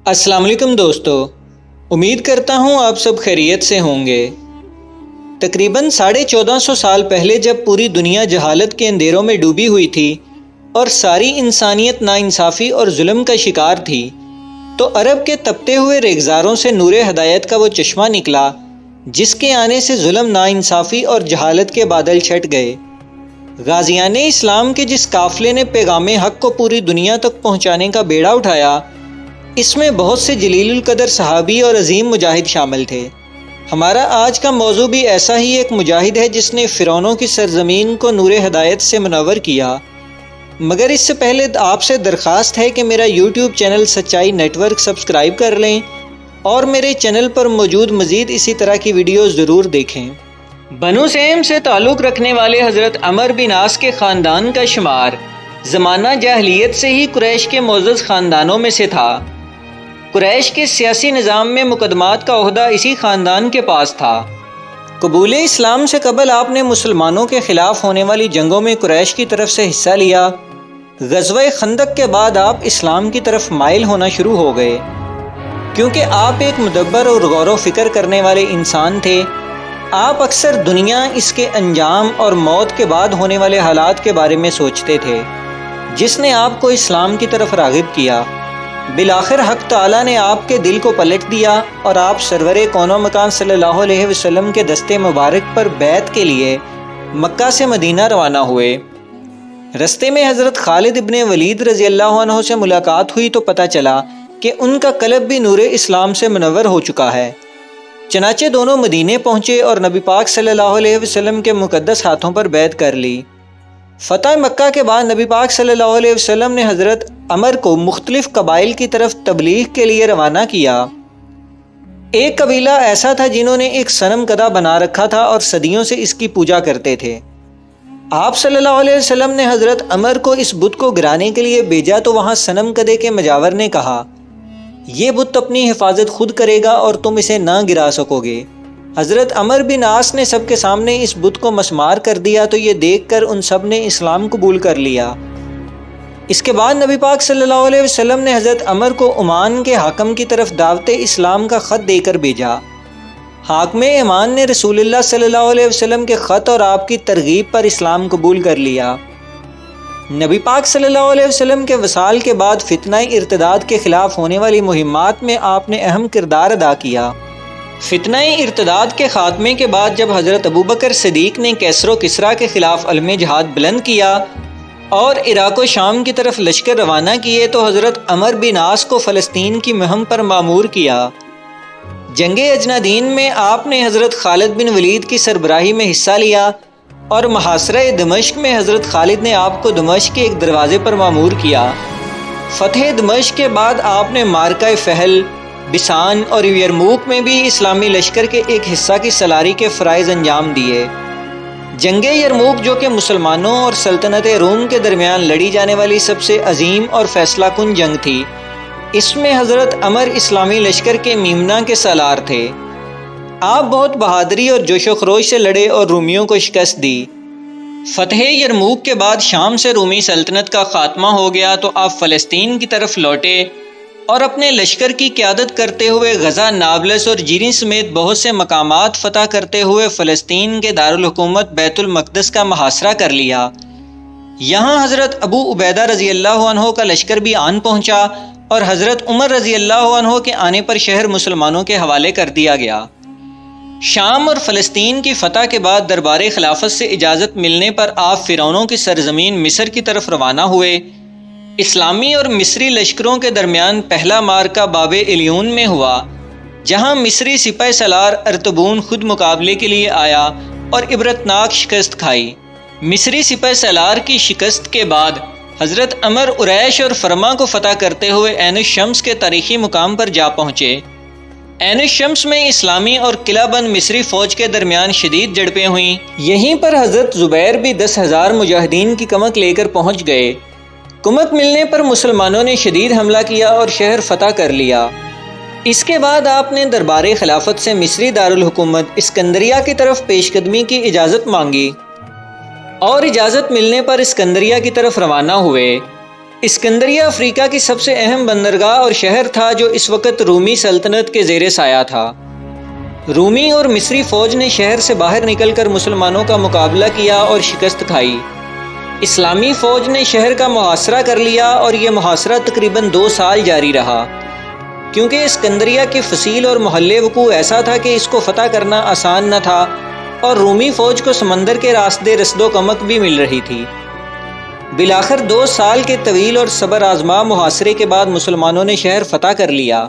السلام علیکم دوستو، امید کرتا ہوں آپ سب خیریت سے ہوں گے۔ تقریباً 1450 سال پہلے جب پوری دنیا جہالت کے اندھیروں میں ڈوبی ہوئی تھی اور ساری انسانیت ناانصافی اور ظلم کا شکار تھی، تو عرب کے تپتے ہوئے ریگزاروں سے نور ہدایت کا وہ چشمہ نکلا جس کے آنے سے ظلم، ناانصافی اور جہالت کے بادل چھٹ گئے۔ غازیان اسلام کے جس قافلے نے پیغام حق کو پوری دنیا تک پہنچانے کا بیڑا اٹھایا، اس میں بہت سے جلیل القدر صحابی اور عظیم مجاہد شامل تھے۔ ہمارا آج کا موضوع بھی ایسا ہی ایک مجاہد ہے جس نے فرعونوں کی سرزمین کو نور ہدایت سے منور کیا۔ مگر اس سے پہلے آپ سے درخواست ہے کہ میرا یوٹیوب چینل سچائی نیٹ ورک سبسکرائب کر لیں اور میرے چینل پر موجود مزید اسی طرح کی ویڈیوز ضرور دیکھیں۔ بنو سیم سے تعلق رکھنے والے حضرت عمر بن عاص کے خاندان کا شمار زمانہ جاہلیت سے ہی قریش کے معزز خاندانوں میں سے تھا۔ قریش کے سیاسی نظام میں مقدمات کا عہدہ اسی خاندان کے پاس تھا۔ قبول اسلام سے قبل آپ نے مسلمانوں کے خلاف ہونے والی جنگوں میں قریش کی طرف سے حصہ لیا۔ غزوہ خندق کے بعد آپ اسلام کی طرف مائل ہونا شروع ہو گئے، کیونکہ آپ ایک مدبر اور غور و فکر کرنے والے انسان تھے۔ آپ اکثر دنیا، اس کے انجام اور موت کے بعد ہونے والے حالات کے بارے میں سوچتے تھے، جس نے آپ کو اسلام کی طرف راغب کیا۔ بالآخر حق تعالیٰ نے آپ کے دل کو پلٹ دیا اور آپ سرور کون و مکان صلی اللہ علیہ وسلم کے دستے مبارک پر بیعت کے لیے مکہ سے مدینہ روانہ ہوئے۔ رستے میں حضرت خالد ابن ولید رضی اللہ عنہ سے ملاقات ہوئی تو پتہ چلا کہ ان کا قلب بھی نور اسلام سے منور ہو چکا ہے۔ چنانچہ دونوں مدینے پہنچے اور نبی پاک صلی اللہ علیہ وسلم کے مقدس ہاتھوں پر بیعت کر لی۔ فتح مکہ کے بعد نبی پاک صلی اللہ علیہ وسلم نے حضرت عمر کو مختلف قبائل کی طرف تبلیغ کے لیے روانہ کیا۔ ایک قبیلہ ایسا تھا جنہوں نے ایک صنم کدہ بنا رکھا تھا اور صدیوں سے اس کی پوجا کرتے تھے۔ آپ صلی اللہ علیہ وسلم نے حضرت عمر کو اس بت کو گرانے کے لیے بھیجا تو وہاں صنم کدے کے مجاور نے کہا، یہ بت اپنی حفاظت خود کرے گا اور تم اسے نہ گرا سکو گے۔ حضرت عمر بن عاص نے سب کے سامنے اس بت کو مسمار کر دیا تو یہ دیکھ کر ان سب نے اسلام قبول کر لیا۔ اس کے بعد نبی پاک صلی اللہ علیہ وسلم نے حضرت عمر کو عمان کے حاکم کی طرف دعوت اسلام کا خط دے کر بھیجا۔ حاکم عمان نے رسول اللہ صلی اللہ علیہ وسلم کے خط اور آپ کی ترغیب پر اسلام قبول کر لیا۔ نبی پاک صلی اللہ علیہ وسلم کے وصال کے بعد فتنہ ارتداد کے خلاف ہونے والی مہمات میں آپ نے اہم کردار ادا کیا۔ فتنہ ارتداد کے خاتمے کے بعد جب حضرت ابوبکر صدیق نے کیسر و کسریٰ کے خلاف علم جہاد بلند کیا اور عراق و شام کی طرف لشکر روانہ کیے تو حضرت عمر بن عاص کو فلسطین کی مہم پر مامور کیا۔ جنگ اجنادین میں آپ نے حضرت خالد بن ولید کی سربراہی میں حصہ لیا اور محاصرہ دمشق میں حضرت خالد نے آپ کو دمشق کے ایک دروازے پر مامور کیا۔ فتح دمشق کے بعد آپ نے مارکہ فہل، بسان اور یرموک میں بھی اسلامی لشکر کے ایک حصہ کی سلاری کے فرائض انجام دیے۔ جنگ یرموک، جو کہ مسلمانوں اور سلطنت روم کے درمیان لڑی جانے والی سب سے عظیم اور فیصلہ کن جنگ تھی، اس میں حضرت عمر اسلامی لشکر کے میمنہ کے سالار تھے۔ آپ بہت بہادری اور جوش و خروش سے لڑے اور رومیوں کو شکست دی۔ فتح یرموک کے بعد شام سے رومی سلطنت کا خاتمہ ہو گیا تو آپ فلسطین کی طرف لوٹے اور اپنے لشکر کی قیادت کرتے ہوئے غزہ، نابلس اور جیریں سمیت بہت سے مقامات فتح کرتے ہوئے فلسطین کے دارالحکومت بیت المقدس کا محاصرہ کر لیا۔ یہاں حضرت ابو عبیدہ رضی اللہ عنہ کا لشکر بھی آن پہنچا اور حضرت عمر رضی اللہ عنہ کے آنے پر شہر مسلمانوں کے حوالے کر دیا گیا۔ شام اور فلسطین کی فتح کے بعد دربار خلافت سے اجازت ملنے پر آپ فرعونوں کی سرزمین مصر کی طرف روانہ ہوئے۔ اسلامی اور مصری لشکروں کے درمیان پہلا معرکہ باب الیون میں ہوا، جہاں مصری سپہ سالار ارطبون خود مقابلے کے لیے آیا اور عبرتناک شکست کھائی۔ مصری سپہ سالار کی شکست کے بعد حضرت عمر عریش اور فرما کو فتح کرتے ہوئے عین الشمس کے تاریخی مقام پر جا پہنچے۔ عین الشمس میں اسلامی اور قلعہ بند مصری فوج کے درمیان شدید جھڑپیں ہوئیں۔ یہیں پر حضرت زبیر بھی 10,000 مجاہدین کی کمک لے کر پہنچ گئے۔ کمک ملنے پر مسلمانوں نے شدید حملہ کیا اور شہر فتح کر لیا۔ اس کے بعد آپ نے دربار خلافت سے مصری دارالحکومت اسکندریہ کی طرف پیش قدمی کی اجازت مانگی اور اجازت ملنے پر اسکندریہ کی طرف روانہ ہوئے۔ اسکندریہ افریقہ کی سب سے اہم بندرگاہ اور شہر تھا جو اس وقت رومی سلطنت کے زیر سایہ تھا۔ رومی اور مصری فوج نے شہر سے باہر نکل کر مسلمانوں کا مقابلہ کیا اور شکست کھائی۔ اسلامی فوج نے شہر کا محاصرہ کر لیا اور یہ محاصرہ تقریباً 2 سال جاری رہا، کیونکہ اسکندریہ کی فصیل اور محل وقوع ایسا تھا کہ اس کو فتح کرنا آسان نہ تھا اور رومی فوج کو سمندر کے راستے رسد و کمک بھی مل رہی تھی۔ بالآخر 2 سال کے طویل اور صبر آزما محاصرے کے بعد مسلمانوں نے شہر فتح کر لیا۔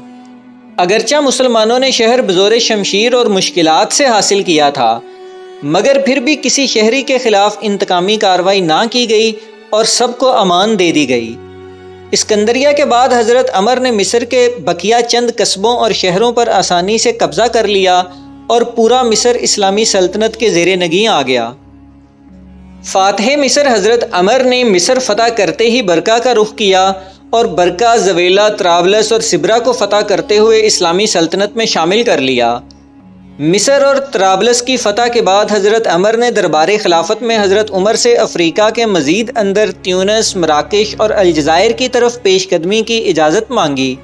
اگرچہ مسلمانوں نے شہر بزور شمشیر اور مشکلات سے حاصل کیا تھا، مگر پھر بھی کسی شہری کے خلاف انتقامی کارروائی نہ کی گئی اور سب کو امان دے دی گئی۔ اسکندریہ کے بعد حضرت عمر نے مصر کے بقیہ چند قصبوں اور شہروں پر آسانی سے قبضہ کر لیا اور پورا مصر اسلامی سلطنت کے زیر نگیں آ گیا۔ فاتح مصر حضرت عمر نے مصر فتح کرتے ہی برکہ کا رخ کیا اور برکہ، زویلہ، طرابلس اور سبرا کو فتح کرتے ہوئے اسلامی سلطنت میں شامل کر لیا۔ مصر اور طرابلس کی فتح کے بعد حضرت عمر نے دربار خلافت میں حضرت عمر سے افریقہ کے مزید اندر تیونس، مراکش اور الجزائر کی طرف پیش قدمی کی اجازت مانگی۔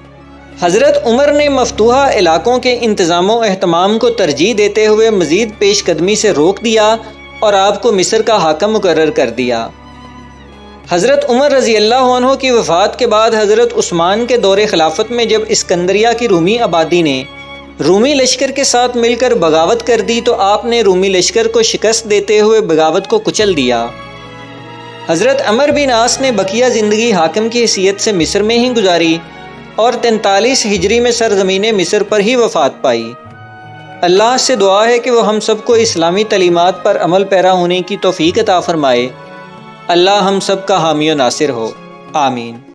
حضرت عمر نے مفتوحہ علاقوں کے انتظام و اہتمام کو ترجیح دیتے ہوئے مزید پیش قدمی سے روک دیا اور آپ کو مصر کا حاکم مقرر کر دیا۔ حضرت عمر رضی اللہ عنہ کی وفات کے بعد حضرت عثمان کے دور خلافت میں جب اسکندریہ کی رومی آبادی نے رومی لشکر کے ساتھ مل کر بغاوت کر دی تو آپ نے رومی لشکر کو شکست دیتے ہوئے بغاوت کو کچل دیا۔ حضرت عمر بن عاص نے بقیہ زندگی حاکم کی حیثیت سے مصر میں ہی گزاری اور 43 ہجری میں سرزمین مصر پر ہی وفات پائی۔ اللہ سے دعا ہے کہ وہ ہم سب کو اسلامی تعلیمات پر عمل پیرا ہونے کی توفیق عطا فرمائے۔ اللہ ہم سب کا حامی و ناصر ہو، آمین۔